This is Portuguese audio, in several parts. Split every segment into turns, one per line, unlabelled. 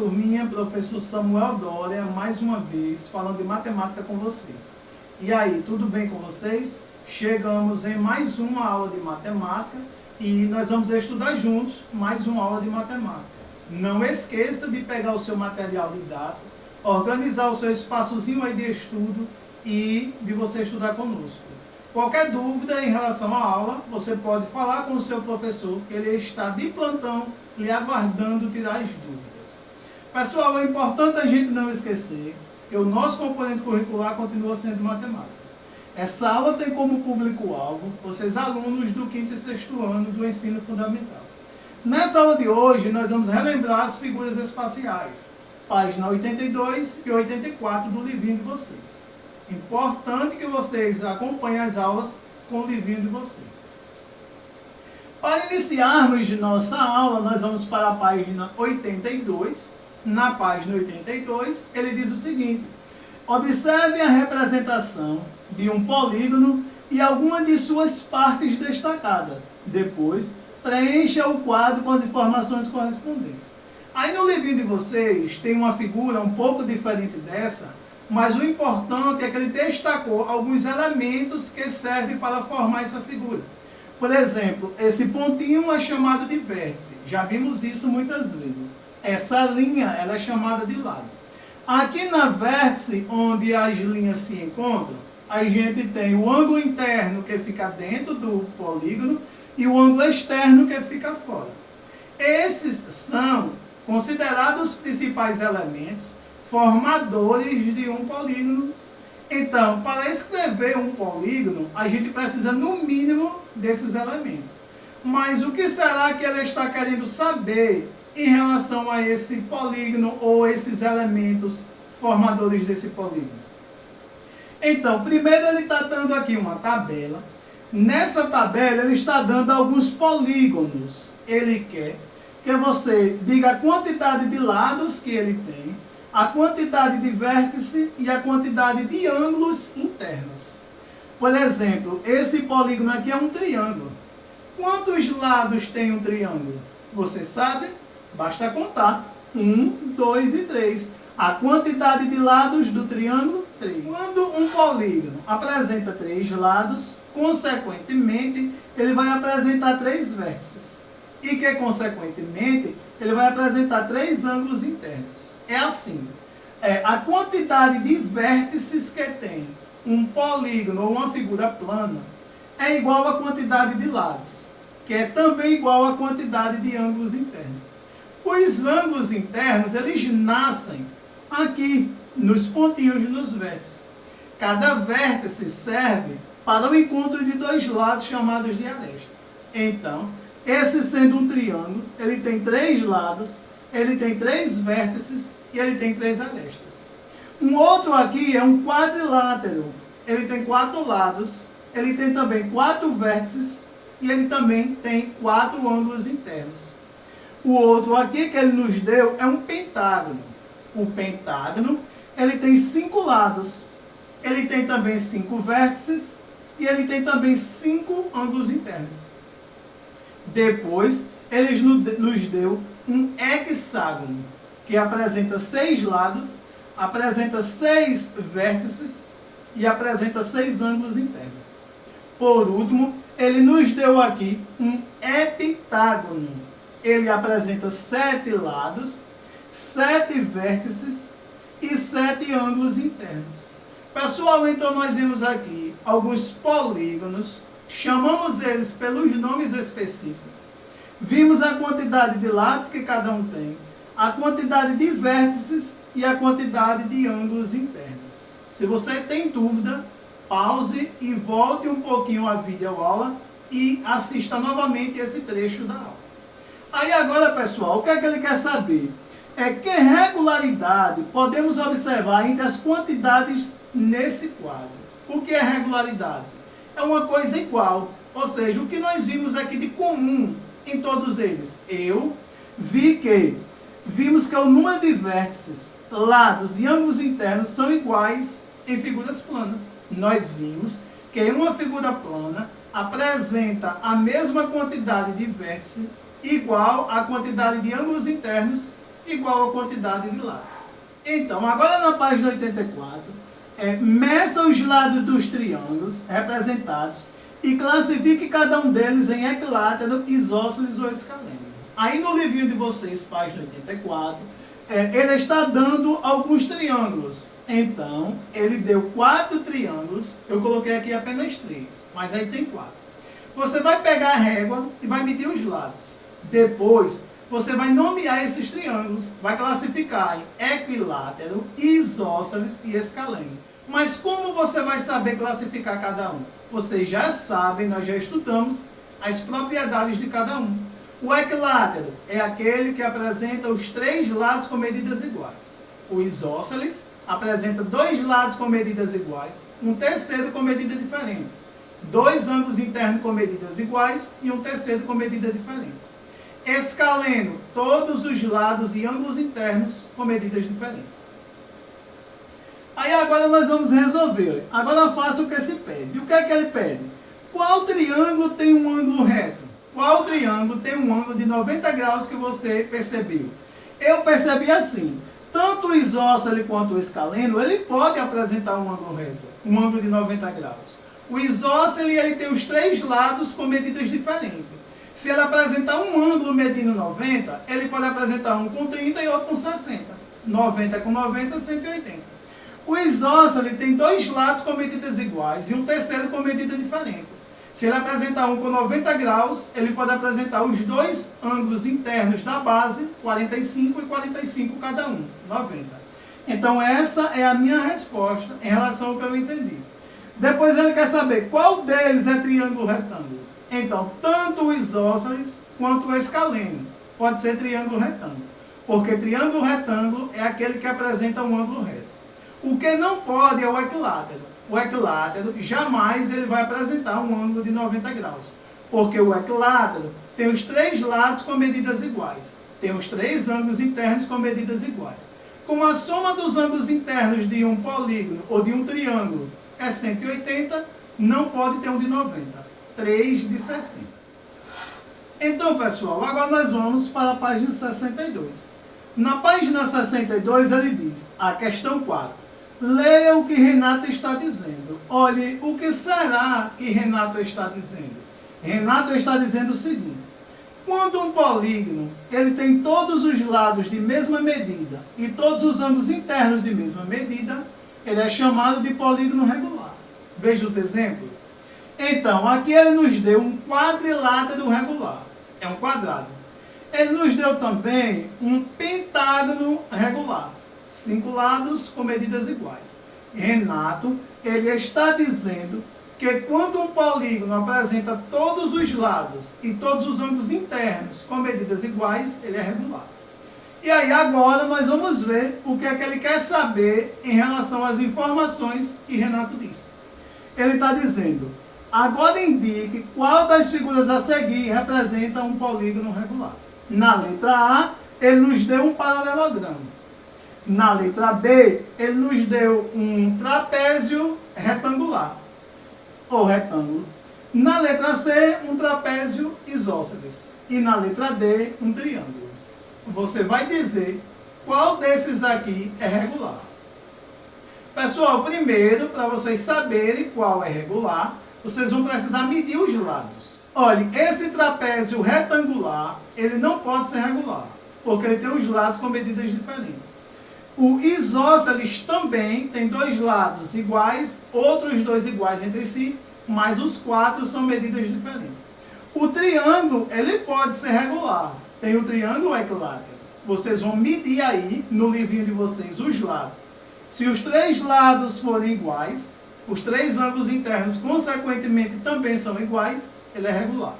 turminha, professor Samuel Dória, mais uma vez, falando de matemática com vocês. E aí, tudo bem com vocês? Chegamos em mais uma aula de matemática e nós vamos estudar juntos mais uma aula de matemática. Não esqueça de pegar o seu material didático, organizar o seu espaçozinho aí de estudo e de você estudar conosco. Qualquer dúvida em relação à aula, você pode falar com o seu professor, que ele está de plantão, lhe aguardando tirar as dúvidas. Pessoal, é importante a gente não esquecer que o nosso componente curricular continua sendo matemática. Essa aula tem como público-alvo vocês alunos do 5º e 6º ano do ensino fundamental. Nessa aula de hoje, nós vamos relembrar as figuras espaciais, página 82 e 84 do livrinho de vocês. Importante que vocês acompanhem as aulas com o livrinho de vocês. Para iniciarmos nossa aula, nós vamos para a página 82. Na página 82, ele diz o seguinte: observe a representação de um polígono e alguma de suas partes destacadas. Depois, preencha o quadro com as informações correspondentes. Aí no livrinho de vocês tem uma figura um pouco diferente dessa, mas o importante é que ele destacou alguns elementos que servem para formar essa figura. Por exemplo, esse pontinho é chamado de vértice. Já vimos isso muitas vezes. Essa linha ela é chamada de lado. Aqui na vértice, onde as linhas se encontram, a gente tem o ângulo interno que fica dentro do polígono e o ângulo externo que fica fora. Esses são considerados os principais elementos formadores de um polígono. Então, para escrever um polígono, a gente precisa no mínimo desses elementos. Mas o que será que ele está querendo saber em relação a esse polígono ou esses elementos formadores desse polígono? Então, primeiro ele está dando aqui uma tabela. Nessa tabela ele está dando alguns polígonos. Ele quer que você diga a quantidade de lados que ele tem, a quantidade de vértices e a quantidade de ângulos internos. Por exemplo, esse polígono aqui é um triângulo. Quantos lados tem um triângulo? Você sabe? Basta contar. 1, 2 e 3. A quantidade de lados do triângulo, 3. Quando um polígono apresenta 3 lados, consequentemente, ele vai apresentar 3 vértices. E que, consequentemente, ele vai apresentar 3 ângulos internos. É assim, a quantidade de vértices que tem um polígono ou uma figura plana é igual à quantidade de lados, que é também igual à quantidade de ângulos internos. Os ângulos internos, eles nascem aqui, nos pontinhos nos vértices. Cada vértice serve para o encontro de 2 lados chamados de aresta. Então, esse sendo um triângulo, ele tem 3 lados, ele tem 3 vértices e ele tem 3 arestas. Um outro aqui é um quadrilátero. Ele tem 4 lados, ele tem também 4 vértices e ele também tem 4 ângulos internos. O outro aqui que ele nos deu é um pentágono. O pentágono, ele tem 5 lados, ele tem também 5 vértices e ele tem também 5 ângulos internos. Depois, ele nos deu um hexágono, que apresenta 6 lados, apresenta 6 vértices e apresenta 6 ângulos internos. Por último, ele nos deu aqui um heptágono. Ele apresenta 7 lados, 7 vértices e 7 ângulos internos. Pessoal, então nós vimos aqui alguns polígonos, chamamos eles pelos nomes específicos. Vimos a quantidade de lados que cada um tem, a quantidade de vértices e a quantidade de ângulos internos. Se você tem dúvida, pause e volte um pouquinho a videoaula e assista novamente esse trecho da aula. Aí agora, pessoal, o que é que ele quer saber? É que regularidade podemos observar entre as quantidades nesse quadro. O que é regularidade? É uma coisa igual, ou seja, o que nós vimos aqui de comum em todos eles. Vimos que o número de vértices, lados e ângulos internos são iguais em figuras planas. Nós vimos que uma figura plana apresenta a mesma quantidade de vértices igual à quantidade de ângulos internos igual a quantidade de lados. Então, agora na página 84, meça os lados dos triângulos representados e classifique cada um deles em equilátero, isósceles ou escaleno. Aí no livrinho de vocês, página 84, ele está dando alguns triângulos. Então, ele deu 4 triângulos, eu coloquei aqui apenas 3, mas aí tem 4. Você vai pegar a régua e vai medir os lados. Depois, você vai nomear esses triângulos, vai classificar em equilátero, isósceles e escaleno. Mas como você vai saber classificar cada um? Vocês já sabem, nós já estudamos as propriedades de cada um. O equilátero é aquele que apresenta os 3 lados com medidas iguais. O isósceles apresenta 2 lados com medidas iguais, um terceiro com medida diferente. 2 ângulos internos com medidas iguais e um terceiro com medida diferente. Escaleno, todos os lados e ângulos internos com medidas diferentes. Aí agora nós vamos resolver. Agora faça o que se pede. O que é que ele pede? Qual triângulo tem um ângulo reto? Qual triângulo tem um ângulo de 90 graus que você percebeu? Eu percebi assim. Tanto o isósceles quanto o escaleno, ele pode apresentar um ângulo reto, um ângulo de 90 graus. O isósceles, ele tem os 3 lados com medidas diferentes. Se ele apresentar um ângulo medindo 90, ele pode apresentar um com 30 e outro com 60. 90 com 90, 180. O isósceles tem 2 lados com medidas iguais e um terceiro com medida diferente. Se ele apresentar um com 90 graus, ele pode apresentar os 2 ângulos internos da base, 45 e 45 cada um, 90. Então essa é a minha resposta em relação ao que eu entendi. Depois ele quer saber qual deles é triângulo retângulo. Então, tanto o isósceles quanto o escaleno pode ser triângulo retângulo. Porque triângulo retângulo é aquele que apresenta um ângulo reto. O que não pode é o equilátero. O equilátero jamais ele vai apresentar um ângulo de 90 graus. Porque o equilátero tem os 3 lados com medidas iguais. Tem os 3 ângulos internos com medidas iguais. Como a soma dos ângulos internos de um polígono ou de um triângulo é 180, não pode ter um de 90. 3 de 60. Então, pessoal, agora nós vamos para a página 62. Na página 62, ele diz, a questão 4. Leia o que Renato está dizendo. Olhe, o que será que Renato está dizendo? Renato está dizendo o seguinte. Quando um polígono ele tem todos os lados de mesma medida e todos os ângulos internos de mesma medida, ele é chamado de polígono regular. Veja os exemplos. Então, aqui ele nos deu um quadrilátero regular. É um quadrado. Ele nos deu também um pentágono regular. 5 lados com medidas iguais. Renato, ele está dizendo que quando um polígono apresenta todos os lados e todos os ângulos internos com medidas iguais, ele é regular. E aí agora nós vamos ver o que é que ele quer saber em relação às informações que Renato disse. Ele está dizendo, agora indique qual das figuras a seguir representa um polígono regular. Na letra A, ele nos deu um paralelogramo. Na letra B, ele nos deu um trapézio retangular, ou retângulo. Na letra C, um trapézio isósceles. E na letra D, um triângulo. Você vai dizer qual desses aqui é regular. Pessoal, primeiro, para vocês saberem qual é regular, vocês vão precisar medir os lados. Olha, esse trapézio retangular, ele não pode ser regular, porque ele tem os lados com medidas diferentes. O isósceles também tem 2 lados iguais, outros 2 iguais entre si, mas os 4 são medidas diferentes. O triângulo, ele pode ser regular. Tem o triângulo equilátero. Vocês vão medir aí, no livrinho de vocês, os lados. Se os 3 lados forem iguais, os 3 ângulos internos, consequentemente, também são iguais, ele é regular.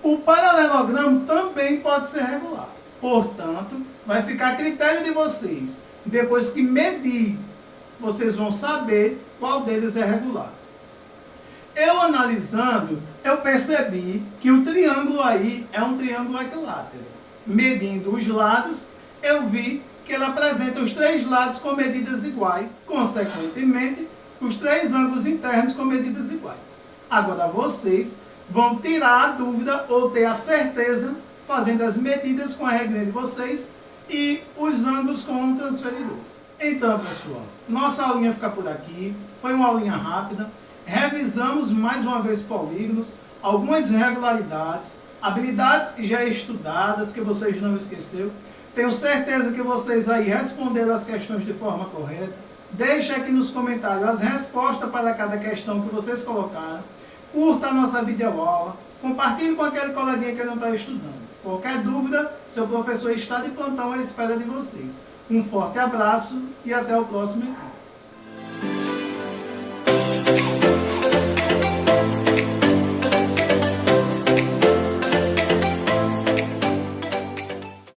O paralelogramo também pode ser regular. Portanto, vai ficar a critério de vocês. Depois que medir, vocês vão saber qual deles é regular. Eu analisando, eu percebi que o triângulo aí é um triângulo equilátero. Medindo os lados, eu vi que ele apresenta os 3 lados com medidas iguais. Consequentemente, os 3 ângulos internos com medidas iguais. Agora vocês vão tirar a dúvida ou ter a certeza, fazendo as medidas com a regrinha de vocês, e os ângulos com o transferidor. Então, pessoal, nossa aulinha fica por aqui. Foi uma aulinha rápida. Revisamos mais uma vez polígonos, algumas irregularidades, habilidades já estudadas, que vocês não esqueceram. Tenho certeza que vocês aí responderam as questões de forma correta. Deixe aqui nos comentários as respostas para cada questão que vocês colocaram. Curta a nossa videoaula. Compartilhe com aquele coleguinha que não está estudando. Qualquer dúvida, seu professor está de plantão à espera de vocês. Um forte abraço e até o próximo encontro.